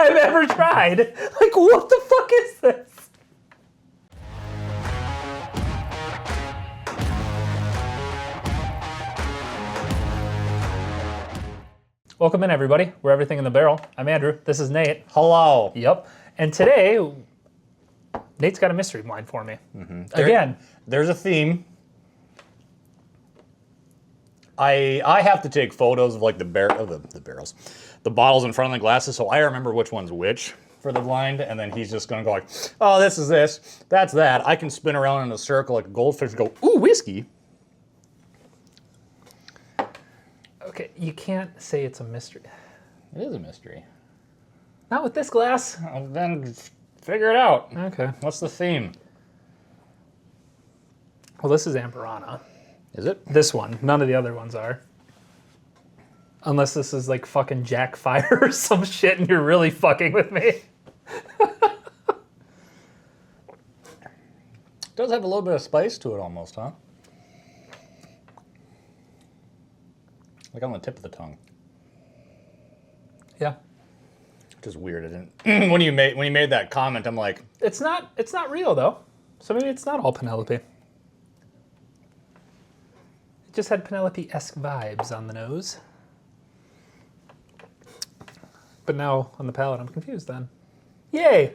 I've ever tried. Like, what the fuck is this? Welcome in, everybody. We're Everything in the Barrel. I'm Andrew. This is Nate. Hello. Yep. And today, Nate's got a mystery wine for me. Again. There's a theme. I have to take photos of like the barrels, the bottles in front of the glasses, so I remember which one's which for the blind, and then he's just gonna go like, oh, this is this, that's that. I can spin around in a circle like a goldfish and go, ooh, whiskey. Okay, you can't say it's a mystery. It is a mystery. Not with this glass. Well, then figure it out. Okay. What's the theme? Well, this is Amburana. Is it? This one. None of the other ones are. Unless this is like fucking Jack Fire or some shit and you're really fucking with me. It does have a little bit of spice to it almost, huh? Like on the tip of the tongue. Yeah. Which is weird, isn't it? when you made that comment, I'm like, It's not real though. So maybe it's not all Penelope. It just had Penelope-esque vibes on the nose. But now on the palate I'm confused then. Yay!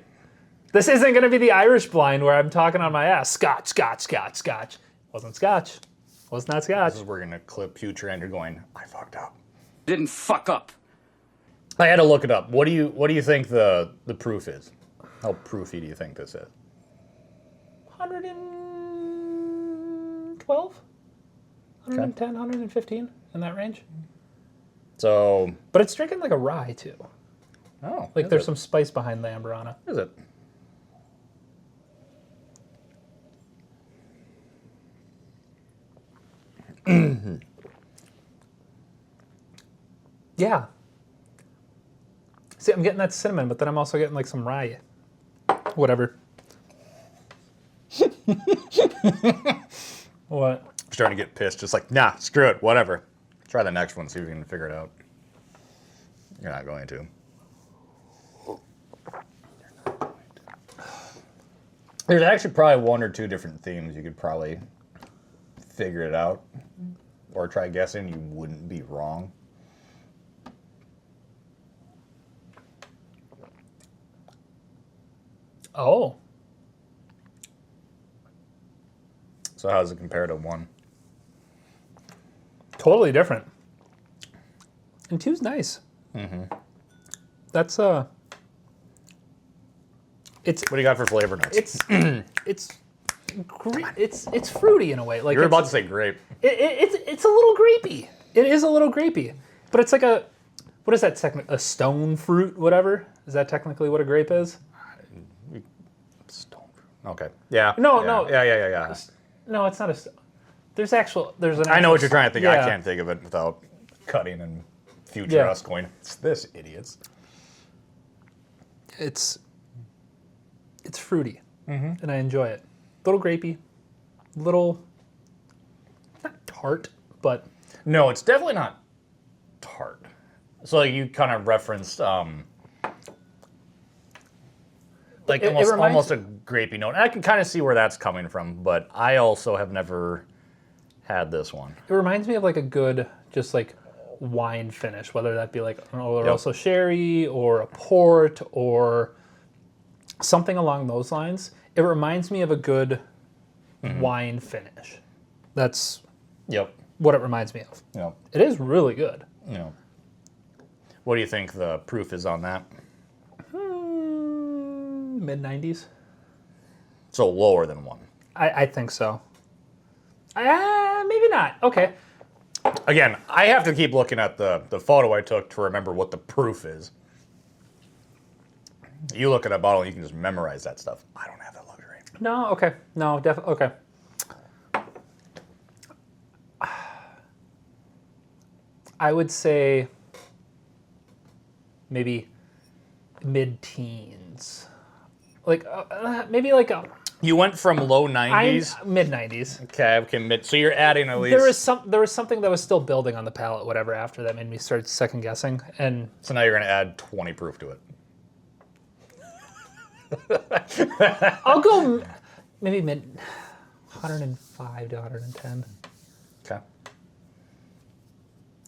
This isn't gonna be the Irish blind where I'm talking on my ass. Scotch, Scotch, Scotch, Scotch. Wasn't Scotch. Was not Scotch. this is we're gonna clip future Andrew going, I fucked up. Didn't fuck up. I had to look it up. What do you think the proof is? How proofy do you think this is? 112? 110, 115 in that range. So, But it's drinking like a rye too. oh, Like is there's it? some spice behind the Amburana. Is it? Yeah. See, I'm getting that cinnamon, but then I'm also getting like some rye. Whatever. What? I'm starting to get pissed. Just like, nah, screw it, whatever. Try the next one, see if we can figure it out. You're not going to. There's actually probably one or two different themes you could probably figure it out. Or try guessing, you wouldn't be wrong. Oh. So how does it compare to one? Totally different. And two's nice. Mm-hmm. That's it's What do you got for flavor notes? it's fruity in a way. Like You were it's- about to say grape. It's a little grapey. It is a little grapey, but it's like what is that? A stone fruit, whatever. Is that technically what a grape is? Stone fruit. Okay. Yeah. No, yeah. no. Yeah. No, it's not a. There's an. I know what you're trying to think. Yeah. I can't think of it without cutting and future Yeah. us going, it's this, idiots. It's fruity, and I enjoy it. Little grapey, little not tart, but No, it's definitely not tart. So like, you kind of referenced like It reminds- almost a grapey note. And I can kind of see where that's coming from, but I also have never had this one. it reminds me of like a good just like wine finish, whether that be like an Oloroso sherry or a port or something along those lines. It reminds me of a good wine finish. That's Yep. what it reminds me of. Yep. It is really good. Yep. What do you think the proof is on that? Mid-90s. So lower than one. I think so. Maybe not. Okay. Again, I have to keep looking at the photo I took to remember what the proof is. You look at a bottle and you can just memorize that stuff. I don't have that luxury. No, okay. No, definitely. Okay. I would say maybe mid-teens. Like, maybe like a... You went from low 90s. Mid-90s. Okay, so you're adding at least. There was something that was still building on the palate, whatever, after that made me start second-guessing. And So now you're going to add 20 proof to it. I'll go maybe mid 105 to 110. Okay.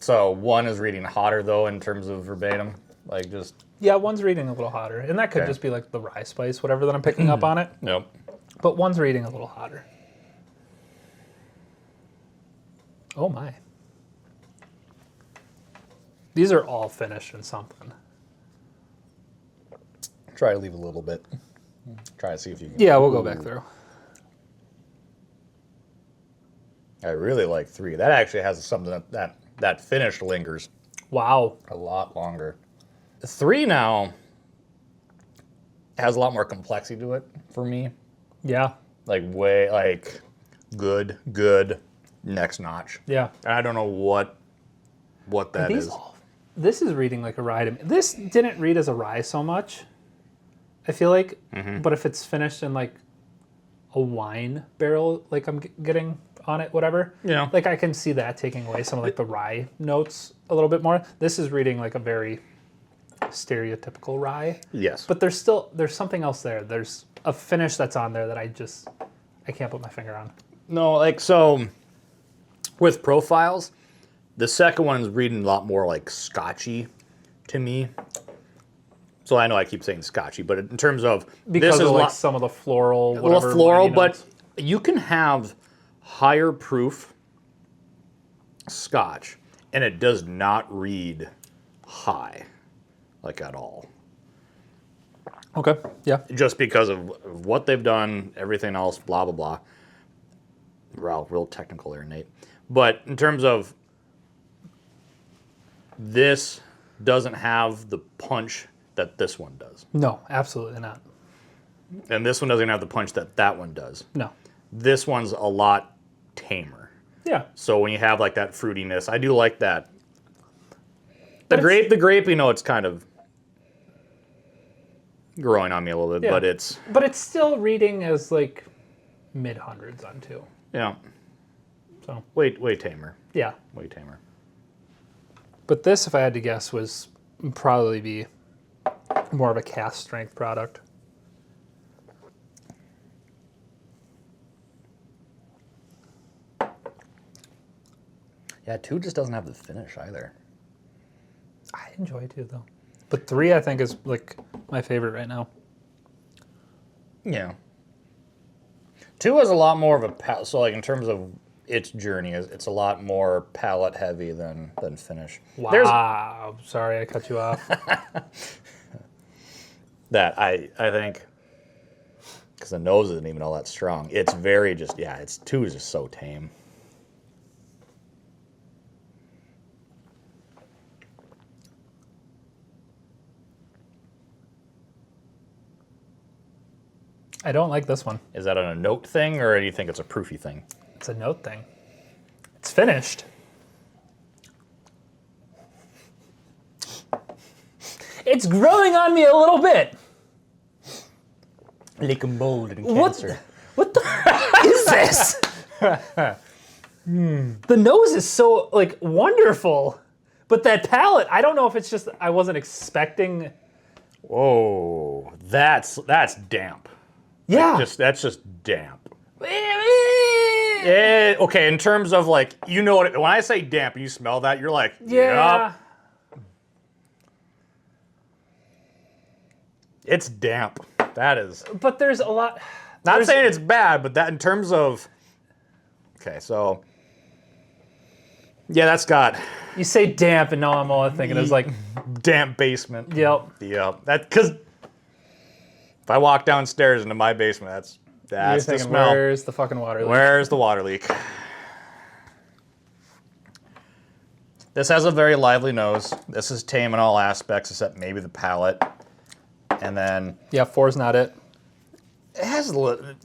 So one is reading hotter though in terms of verbatim, like just. Yeah, one's reading a little hotter, and that could Okay. just be like the rye spice, whatever that I'm picking up on it. Yep. But one's reading a little hotter. Oh my. These are all finished in something. Try to leave a little bit. Try to see if you can. Yeah, we'll go back through. I really like 3. That actually has something that finish lingers Wow. a lot longer. 3 now has a lot more complexity to it for me. Yeah. Like good, next notch. Yeah. And I don't know what that These is. all, this is reading like a rye to me. This didn't read as a rye so much, I feel like. But if it's finished in like a wine barrel, like I'm getting on it, whatever. Yeah. Like I can see that taking away some of like the rye notes a little bit more. This is reading like a very stereotypical rye. Yes. But there's something else there. There's a finish that's on there that I can't put my finger on. No, like so with profiles, the second one's reading a lot more like Scotchy to me. So I know I keep saying Scotchy, but in terms of Because this is of like lot, some of the floral, a little whatever, floral, winey but notes. you can have higher proof Scotch, and it does not read high, like at all. Okay. Yeah. Just because of what they've done, everything else, blah, blah, blah. Real technical there, Nate. But in terms of this doesn't have the punch that this one does. No, absolutely not. And this one doesn't have the punch that that one does. No. This one's a lot tamer. Yeah. So when you have like that fruitiness, I do like that. The grape, you know, it's kind of growing on me a little bit, Yeah. but it's still reading as like mid hundreds on 2. yeah, So way tamer, yeah. way tamer. But this, if I had to guess, would probably be more of a cast strength product. Yeah, 2 just doesn't have the finish either. I enjoy 2 though. But 3 I think is like my favorite right now. Yeah. 2 is a lot more of a so like in terms of its journey, it's a lot more palate heavy than finish. Wow. Sorry, I cut you off. That I think because the nose isn't even all that strong. It's very just it's 2 is just so tame. I don't like this one. Is that on a note thing, or do you think it's a proofy thing? It's a note thing. It's finished. It's growing on me a little bit. Like a mold and What the f- is this? The nose is so like wonderful, but that palate, I don't know if it's just I wasn't expecting. Whoa, that's damp. Yeah. That's just damp. Okay, in terms of like, you know what? When I say damp, and you smell that, you're like, Yeah. yup. It's damp. That is. But there's a lot. Not saying it's bad, but that in terms of. Okay, so. Yeah, that's got You say damp, and now I'm all thinking is like, damp basement. yep. Yep. That because if I walk downstairs into my basement, that's You're the thinking, smell. where's the fucking water leak? Where's the water leak? This has a very lively nose. This is tame in all aspects except maybe the palate. And then Yeah, 4's not it. it has a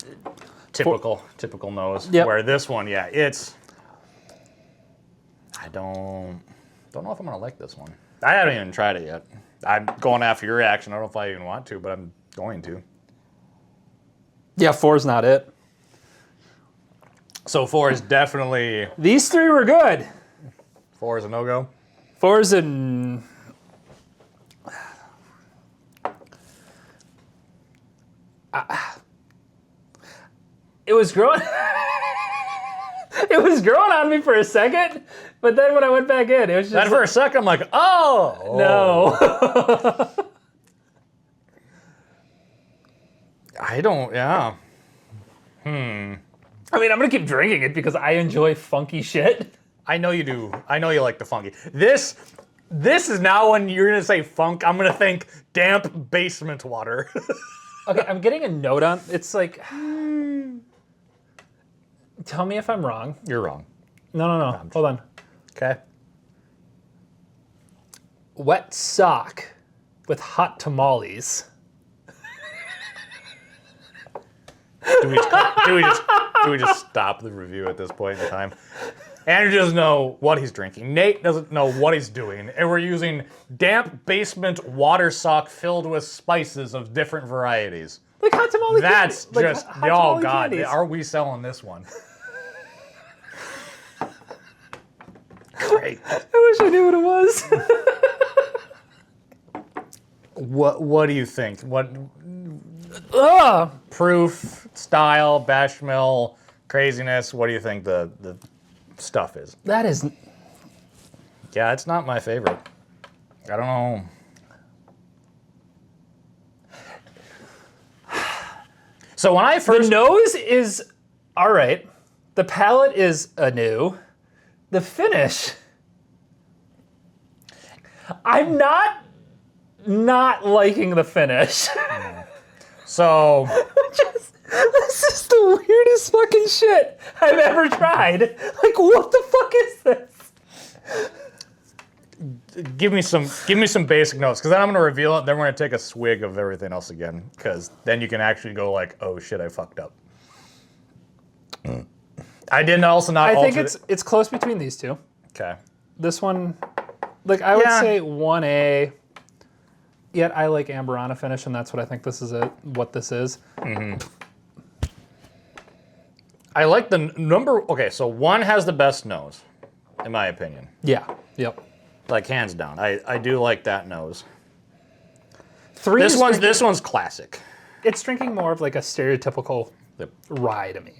typical nose. Yep. Where this one, it's. I don't know if I'm gonna like this one. I haven't even tried it yet. I'm going after your reaction. I don't know if I even want to, but I'm going to. Yeah, 4's not it. So 4 is definitely These 3 were good. 4 is a no-go. 4's an. It was growing. It was growing on me for a second, but then when I went back in, it was just. Then for a second, I'm like, oh No. I don't. Yeah. I mean, I'm gonna keep drinking it because I enjoy funky shit. I know you do. I know you like the funky. This is now when you're gonna say funk. I'm gonna think damp basement water. Okay, I'm getting a note on. It's like. Tell me if I'm wrong. You're wrong. No. Hold on. Okay. Wet sock with hot tamales. Do we just stop the review at this point in time? Andrew doesn't know what he's drinking. Nate doesn't know what he's doing. And we're using damp basement water sock filled with spices of different varieties. Like hot tamale That's candy. just, hot oh tamale God, candies. are we selling this one? Great. I wish I knew what it was. What do you think? What Ugh. proof, style, Bashmill, craziness, what do you think the stuff is? That is. Yeah, it's not my favorite. I don't know. So when I The first nose is all right. The palate is anew. The finish. I'm not liking the finish. so This is the weirdest fucking shit I've ever tried. Like, what the fuck is this? give me some basic notes, because then I'm gonna reveal it, then we're gonna take a swig of everything else again, because then you can actually go like, oh shit, I fucked up. I didn't also not I think alter it's close between these two. okay. This one, like I would Yeah. say 1A. Yet I like Amberana finish, and that's what I think this is. What this is. I like the number. Okay, so 1 has the best nose, in my opinion. Yeah. Yep. Like hands down. I do like that nose. 3. This is one's drinking- this one's classic. It's drinking more of like a stereotypical Yep. rye to me.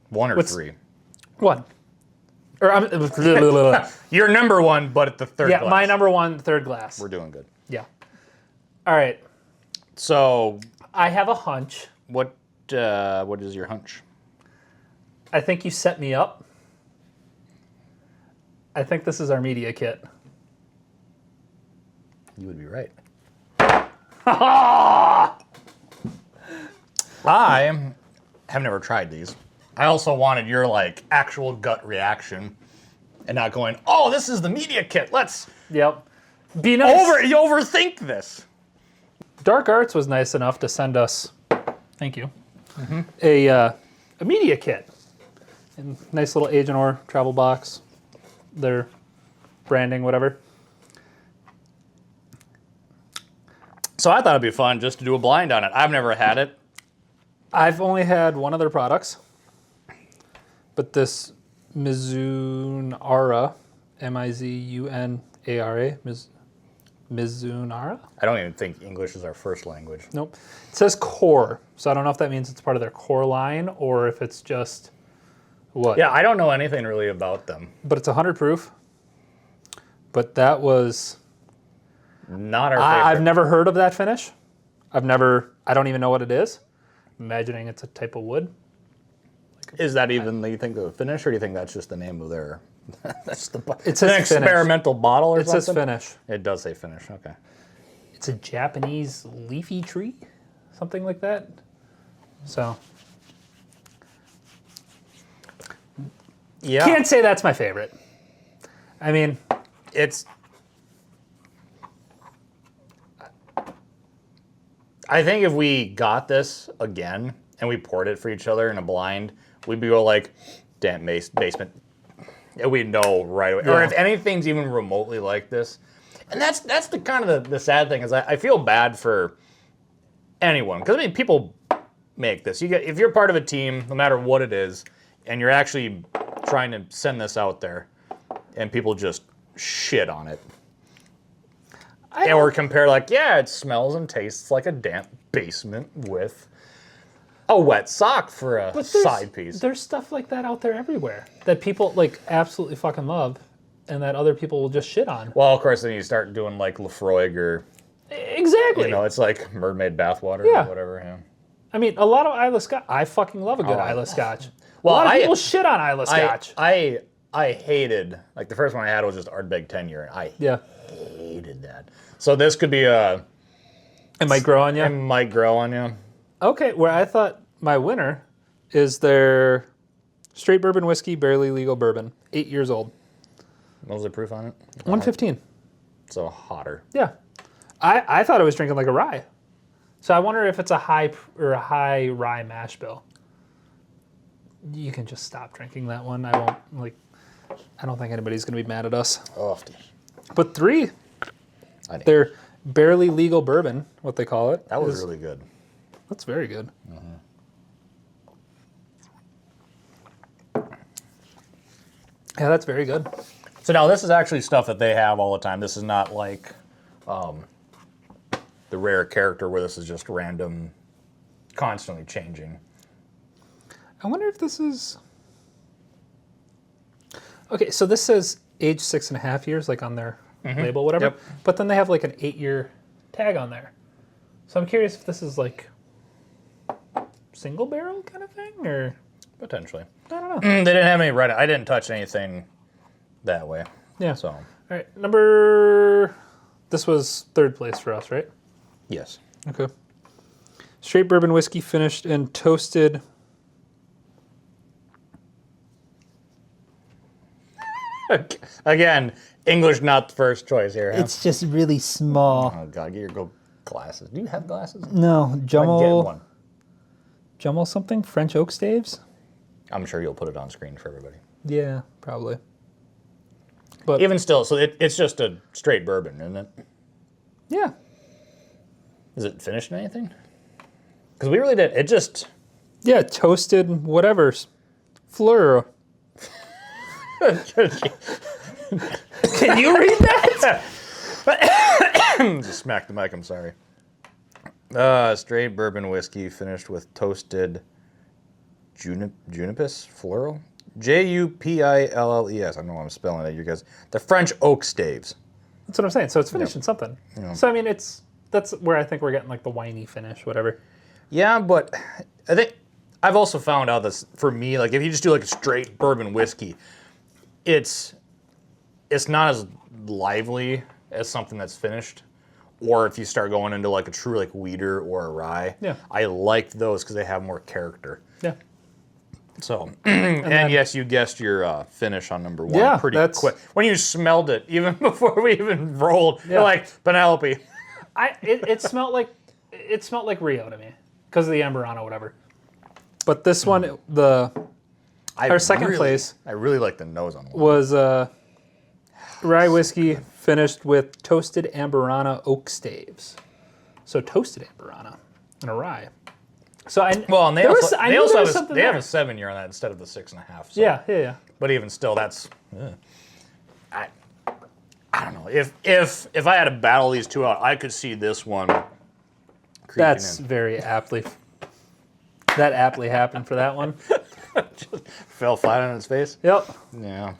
1 or What's- 3. 1. Or I'm. You're number 1, but at the third Yeah, glass. my number 1, third glass. We're doing good. Yeah. All right. So I have a hunch. what is your hunch? I think you set me up. I think this is our media kit. You would be right. I have never tried these. I also wanted your like actual gut reaction and not going, oh, this is the media kit. Let's Yep. Be nice. you overthink this. Dark Arts was nice enough to send us, thank you, a media kit. And nice little Agent Or travel box. Their branding, whatever. So I thought it'd be fun just to do a blind on it. I've never had it. I've only had one of their products, but this Mizunara, Mizunara, Mizunara? I don't even think English is our first language. Nope. It says core, so I don't know if that means it's part of their core line or if it's just what. Yeah, I don't know anything really about them. But it's 100 proof. But that was. Not our favorite. I've never heard of that finish. I don't even know what it is. Imagining it's a type of wood. Is that even, you think, the finish, or do you think that's just the name of their... that's the... It says an finish. experimental bottle or It something? says finish. It does say finish, okay. It's a Japanese leafy tree, something like that. So Yeah. can't say that's my favorite. I mean, It's... I think if we got this again and we poured it for each other in a blind, we'd be go like, damn, basement. And we'd know right away. Or Yeah. if anything's even remotely like this. And that's the kind of the sad thing is I feel bad for anyone. Because, I mean, people make this. If you're part of a team, no matter what it is, and you're actually trying to send this out there, and people just shit on it. Or compare like, yeah, it smells and tastes like a damp basement with a wet sock for a But there's- side piece. There's stuff like that out there everywhere that people like absolutely fucking love, and that other people will just shit on. Well, of course, then you start doing like Lafroig or, Exactly. it's like mermaid bathwater Yeah. or whatever. Yeah. I mean, a lot of Isla Scotch. I fucking love a good Isla Scotch. Well, a lot of I- people shit on Isla Scotch. I hated, like the first one I had was just Ardbeg 10 year, and I yeah. hated that. So this could be a, It might grow on you. it might grow on you. Okay, where I thought my winner is their straight bourbon whiskey, barely legal bourbon, 8 years old, What was the proof on it? 115. So hotter. Yeah, I thought I was drinking like a rye, so I wonder if it's a high rye mash bill. You can just stop drinking that one. I won't like. I don't think anybody's gonna be mad at us. Oh, But 3, I think they're barely legal bourbon, what they call it. that was is- really good. That's very good. Yeah, that's very good. So now this is actually stuff that they have all the time. This is not like the rare character where this is just random, constantly changing. I wonder if this is. Okay, so this says age 6.5 years, like on their label, whatever. Yep. But then they have like an 8-year tag on there. So I'm curious if this is like single barrel kind of thing, or Potentially. I don't know. They didn't have any red. I didn't touch anything that way. Yeah. So, All right, number. This was 3rd place for us, right? yes. Okay. Straight bourbon whiskey finished and toasted. Again, English not the first choice here. Huh? It's just really small. Oh God, get your go glasses. Do you have glasses? No, I'm getting Jummel, one. Jummel something? French oak staves? I'm sure you'll put it on screen for everybody. Yeah, probably. Even still, so it's just a straight bourbon, isn't it? Yeah. Is it finished in anything? Because we really did. It just. Yeah, toasted whatever's. Fleur. Can you read that? Just smack the mic, I'm sorry. Straight bourbon whiskey finished with toasted Junipis floral? Jupilles. I don't know how I'm spelling it, you guys. The French oak staves. That's what I'm saying. So it's finished in something. So I mean, that's where I think we're getting like the winey finish, whatever. Yeah, but I think I've also found out this for me, like if you just do like a straight bourbon whiskey, it's not as lively as something that's finished. Or if you start going into like a true like weeder or a rye. Yeah. I like those because they have more character. Yeah. So, and yes, you guessed your finish on number 1 Yeah, pretty that's- quick. When you smelled it, even before we even rolled, Yeah. you're like, Penelope. It smelled like Rio to me because of the Amberana, whatever. But this one, our second place I really like the nose on one. was rye whiskey finished with toasted Amberana oak staves. So toasted Amberana and a rye. So I Well, and they there also, was, I they knew also there have, was a, something they have there. a 7 year on that instead of the 6.5. So. Yeah. But even still, that's I don't know. If I had to battle these two out, I could see this one creeping That's in. very aptly. That aptly happened for that one. Fell flat on its face. Yep. Yeah.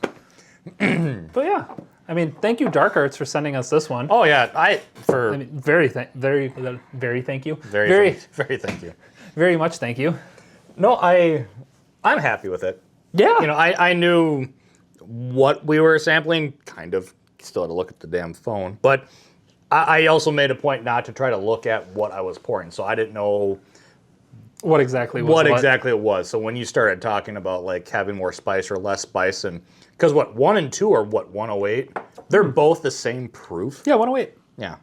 But yeah, I mean, thank you, Dark Arts, for sending us this one. Oh yeah. I mean, very thank you. Very thank you. very much thank you. No, I'm happy with it. Yeah. You know, I knew what we were sampling, kind of. Still had to look at the damn phone. But I also made a point not to try to look at what I was pouring. So I didn't know what exactly was what exactly it was. So when you started talking about like having more spice or less spice, and because what 1 and 2 are what 108, they're both the same proof. Yeah, 108. Yeah.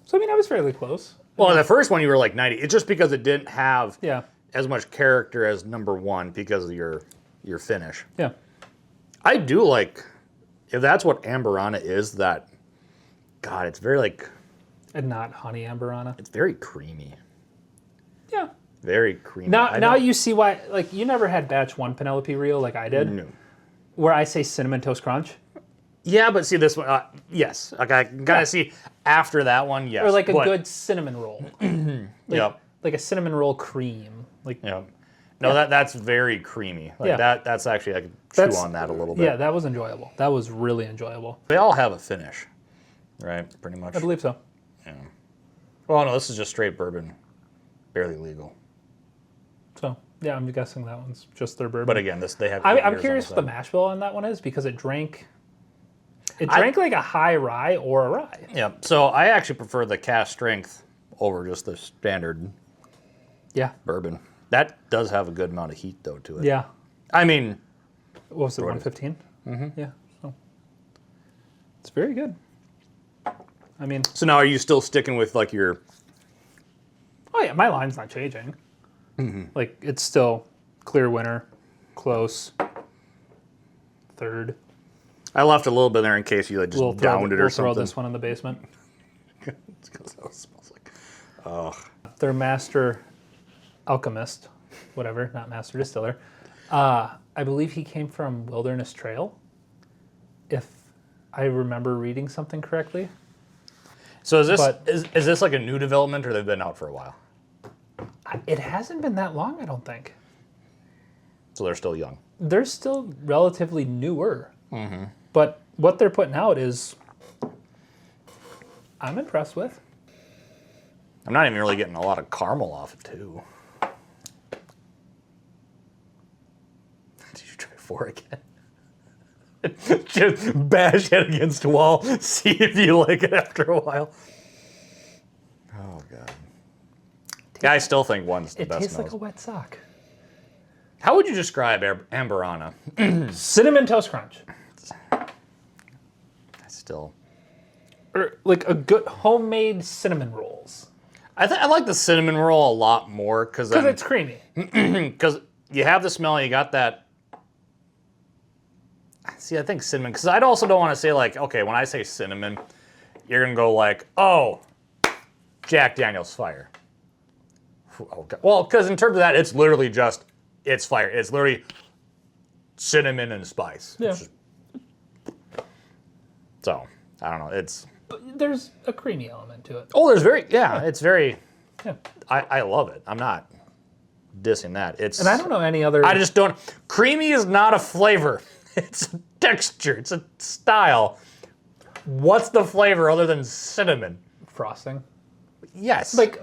So I mean, I was fairly close. Well, the first one you were like 90. It's just because it didn't have Yeah. as much character as number 1 because of your finish. Yeah. I do like, if that's what Amberana is, that, God, it's very like, And not honey Amberana. it's very creamy. Yeah. Very creamy. Now you see why, like, you never had batch 1 Penelope Rio like I did, No. where I say cinnamon toast crunch. Yeah, but see this one, yes. Like I can kind of see after that one, yes. Or like a but- good cinnamon roll. Yep. Like a cinnamon roll cream. Like Yeah. No, that's very creamy. Like Yeah. that's actually, I could chew on that a little bit. Yeah, that was enjoyable. That was really enjoyable. They all have a finish, right? Pretty much. I believe so. Well, no, this is just straight bourbon, barely legal. So yeah, I'm guessing that one's just their bourbon. But again, they have. I'm curious what the mash bill on that one is because it drank like a high rye or a rye. Yeah. So I actually prefer the cask strength over just the standard Yeah. bourbon. That does have a good amount of heat though to it. Yeah. I mean, What was it? 115. Mm-hmm. Yeah. So it's very good. I mean, so now are you still sticking with like your? oh yeah, my line's not changing. Like it's still clear winner, close, third. I left a little bit there in case you like just downed it or We'll something. throw this one in the basement. It's 'cause that smells like. Their master alchemist, whatever, not master distiller. I believe he came from Wilderness Trail, if I remember reading something correctly. So is this But- is this like a new development or they've been out for a while? It hasn't been that long, I don't think. So they're still young. They're still relatively newer. But what they're putting out is, I'm impressed with. I'm not even really getting a lot of caramel off it too. Did you try 4 again? Just bash it against a wall. See if you like it after a while. Oh god. Yeah, I still think one's the It best. tastes like nose. a wet sock. How would you describe Amberana? Cinnamon Toast Crunch. Still, Or like a good homemade cinnamon rolls. I like the cinnamon roll a lot more Because it's creamy. you have the smell. You got that. See, I think cinnamon, because I also don't want to say like, okay, when I say cinnamon, you're gonna go like, oh, Jack Daniel's fire. Okay. Well, because in terms of that, it's literally just, it's fire. It's literally cinnamon and spice. Yeah. So, I don't know. It's, But there's a creamy element to it. oh, there's very, yeah, it's very, Yeah. I love it. I'm not dissing that. It's, And I don't know any other. I just don't, creamy is not a flavor. It's a texture. It's a style. What's the flavor other than cinnamon? frosting. Yes. Like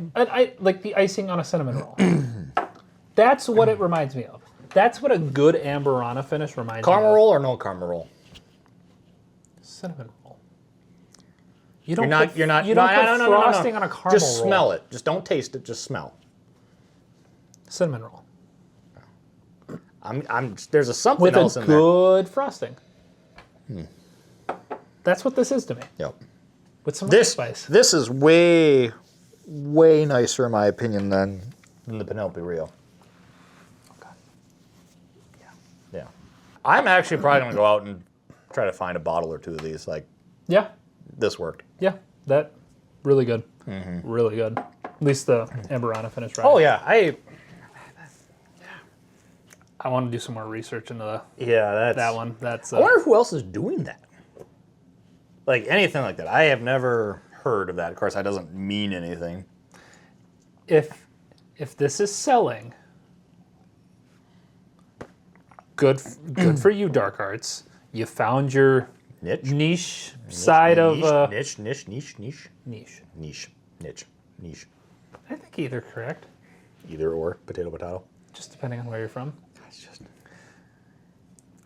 like the icing on a cinnamon roll. That's what it reminds me of. That's what a good Amberana finish reminds me caramel of. roll or no caramel roll? Cinnamon roll. You don't You're not. You don't no, put no, frosting on a caramel Just roll. smell it. Just don't taste it. Just smell. Cinnamon roll. There's a something With else a in there. good frosting. That's what this is to me. Yep. With some spice. This is way nicer in my opinion than the Penelope Rio. Okay. Yeah. I'm actually probably gonna go out and try to find a bottle or two of these. Like Yeah. this worked. Yeah. That really good. Really good. At least the Amberana finish, right? Oh yeah. I want to do some more research into That's that one. That's I wonder who else is doing that. Like anything like that. I have never heard of that. Of course, that doesn't mean anything. if this is selling, good for you, Dark Arts. You found your niche side of niche. niche. I think either correct, Either or, potato. just depending on where you're from.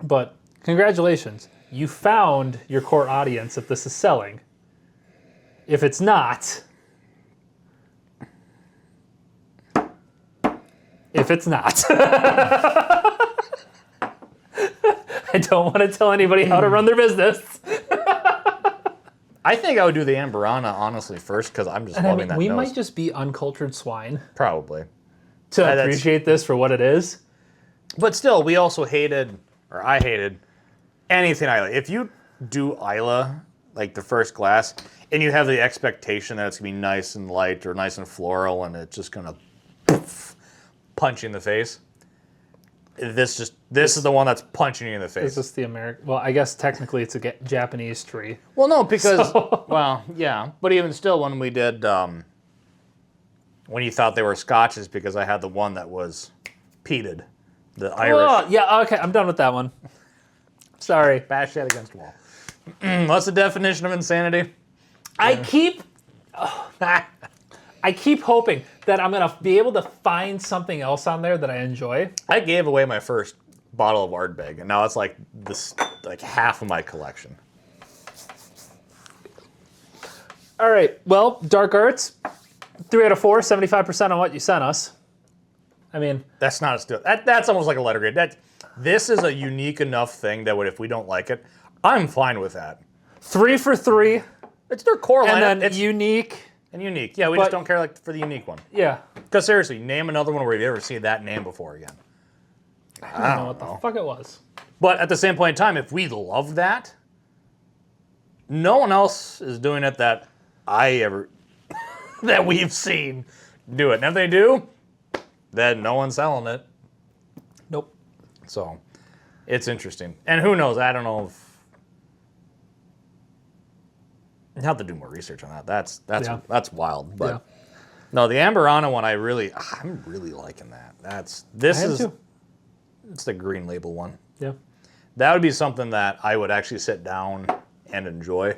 But congratulations, you found your core audience if this is selling. If it's not, I don't want to tell anybody how to run their business. I think I would do the Amberana honestly first because I'm just And I loving mean, that we nose. might just be uncultured swine Probably. to That's- appreciate this for what it is. But still, we also hated, or I hated, anything Isla. If you do Isla, like the first glass, and you have the expectation that it's going to be nice and light or nice and floral and it's just going to punch you in the face, this is the one that's punching you in the face. Is this the American? Well, I guess technically it's a Japanese tree. Well, no, because, well, yeah. But even still, when we did, when when you thought they were Scotches because I had the one that was peated, the Irish. Oh, yeah, okay, I'm done with that one. Sorry. Bash head against wall. What's the definition of insanity? I keep hoping that I'm gonna be able to find something else on there that I enjoy. I gave away my first bottle of Ardbeg, and now it's like this, like half of my collection. All right, well, Dark Arts, 3 out of 4, 75% on what you sent us. I mean, That's not a still. That's almost like a letter grade. This is a unique enough thing that if we don't like it, I'm fine with that. 3 for 3, It's their core lineup. and then It's unique. unique. Yeah, we but- just don't care for the unique one. Yeah, Because seriously, name another one where you've ever seen that name before again. I don't know what the fuck it was. But at the same point in time, if we love that, no one else is doing it that that we've seen do it. And if they do, then no one's selling it. Nope. So it's interesting. And who knows? I don't know if I have to do more research on that. That's wild. But Yeah. no, the Amberana one I'm really liking that. It's the green label one. Yeah. That would be something that I would actually sit down and enjoy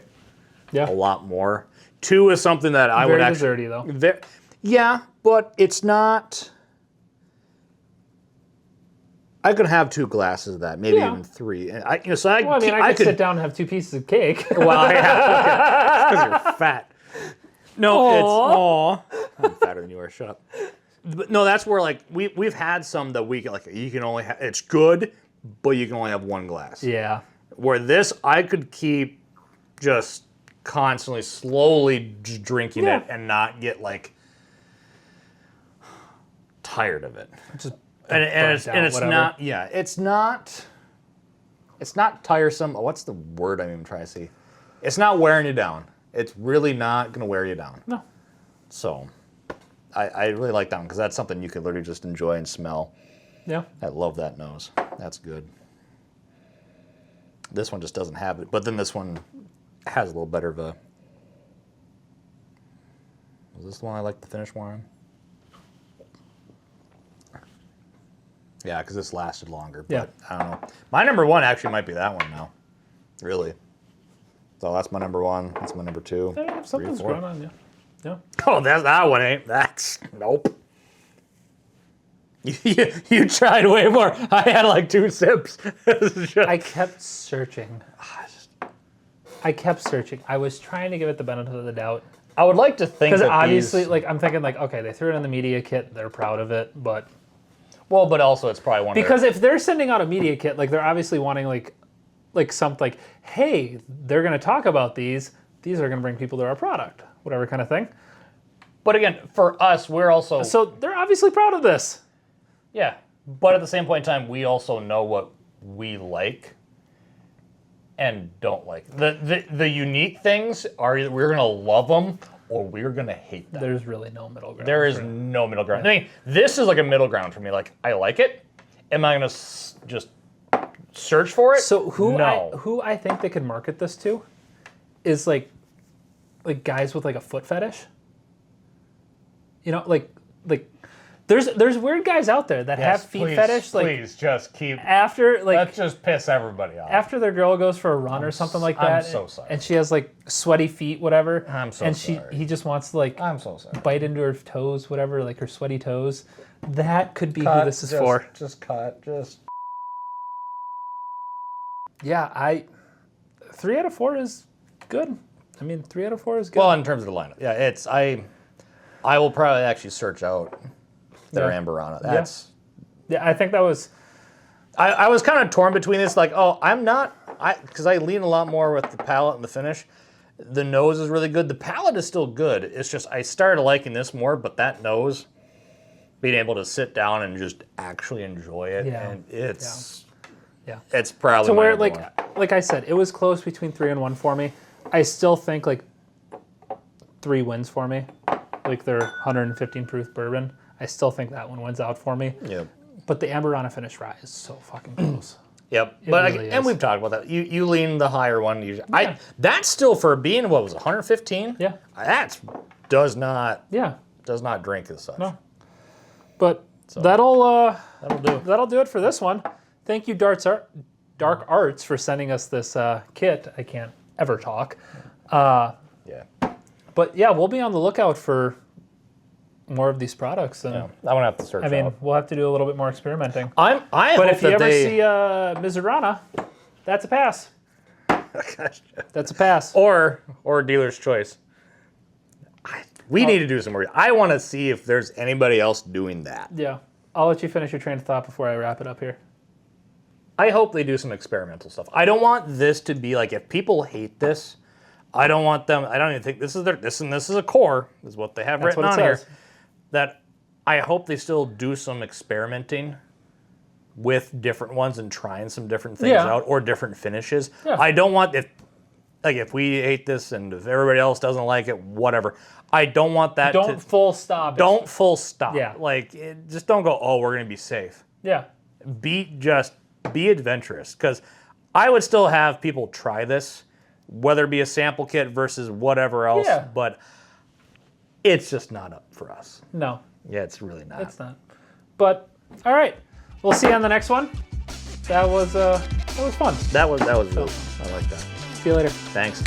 Yeah. a lot more. 2 is something that I would Very actually. desserty though. Yeah, but it's not. I could have 2 glasses of that, maybe Yeah. even 3. And Well, I mean, I could sit down and have 2 pieces of cake. Well, yeah, because you're fat. No, it's I'm fatter than you are. Shut up. But no, that's where like we've had some that we like. You can only have. It's good, but you can only have 1 glass. Yeah. Where this, I could keep just constantly, slowly drinking Yeah. it and not get like tired of it. Just And burnt out, it's whatever. not. Yeah, it's not. It's not tiresome. What's the word I'm even trying to say? It's not wearing you down. It's really not going to wear you down. No. So, I really like that one because that's something you could literally just enjoy and smell. Yeah. I love that nose. That's good. This one just doesn't have it, but then this one has a little better of a. Was this the one I like the finish more on? Yeah, because this lasted longer. But Yeah. I don't know. My number 1 actually might be that one now. Really. So that's my number 1. That's my number 2. Yeah, something's 4. going on, yeah. Yeah. Oh, that one ain't. That's nope. You tried way more. I had like 2 sips. I kept searching. I kept searching. I was trying to give it the benefit of the doubt. I would like to think Because that obviously, these, like, I'm thinking, like, okay, they threw it in the media kit. They're proud of it. But well, but also it's probably one because if they're sending out a media kit, like, they're obviously wanting, like something like, hey, they're going to talk about these. These are going to bring people to our product, whatever kind of thing. But again, for us, we're also So they're obviously proud of this. yeah. But at the same point in time, we also know what we like and don't like. The unique things are either we're gonna love them or we're gonna hate them. There's really no middle ground. There is no middle ground. I mean, this is like a middle ground for me. Like, I like it. Am I gonna just search for it? So No. who I think they could market this to is like guys with like a foot fetish. You know, like there's weird guys out there that have feet fetish. Like please just keep. after like Let's just piss everybody off. after their girl goes for a run or something like I'm that, so sorry. and she has like sweaty feet, whatever. I'm so and sorry. he just wants to like I'm so sorry. bite into her toes, whatever, like her sweaty toes. That could be who this is for. Just cut. Just. Yeah, 3 out of 4 is good. I mean, 3 out of 4 is good. Well, in terms of the lineup, yeah, it's I will probably actually search out their Yeah. Amberana. That's yeah, I think that was. I was kind of torn between this. Like, oh, because I lean a lot more with the palate and the finish. The nose is really good. The palate is still good. It's just I started liking this more, but that nose, being able to sit down and just actually enjoy it, Yeah. and it's Yeah. it's probably So my where number like one. like I said, it was close between 3 and 1 for me. I still think like 3 wins for me. Like their 115 proof bourbon. I still think that one wins out for me. Yep. But the Amberana Finish Rye is so fucking close. Yep, but really and is. we've talked about that. You lean the higher one. That's still for being what was it, 115. Yeah. That does not Yeah. does not drink as such. No. But that'll That'll do. that'll do it for this one. Thank you, Dark Arts, for sending us this kit. I can't ever talk. Yeah. But yeah, we'll be on the lookout for more of these products. And Yeah. I'm gonna have to search. I mean, out. we'll have to do a little bit more experimenting. I But hope if you that ever they see Mizurana, that's a pass. That's a pass. or dealer's choice. We need to do some more. I want to see if there's anybody else doing that. Yeah. I'll let you finish your train of thought before I wrap it up here. I hope they do some experimental stuff. I don't want this to be like, if people hate this, I don't want them. I don't even think this is their this is a core. Is what they have That's written what it on here. says. That I hope they still do some experimenting with different ones and trying some different things Yeah. out or different finishes. Yeah. I don't want if we hate this and if everybody else doesn't like it, whatever. I don't want that Don't to full stop. don't full stop. Yeah. Just don't go, oh, we're gonna be safe. Yeah. Be adventurous, because I would still have people try this, whether it be a sample kit versus whatever else, Yeah. but it's just not up for us. No, Yeah, it's really not. it's not. But all right, we'll see you on the next one. That was fun. That was really, I like that. See you later. Thanks.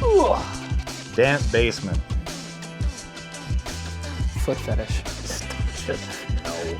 Ooh. Damp basement. Foot fetish. Just no.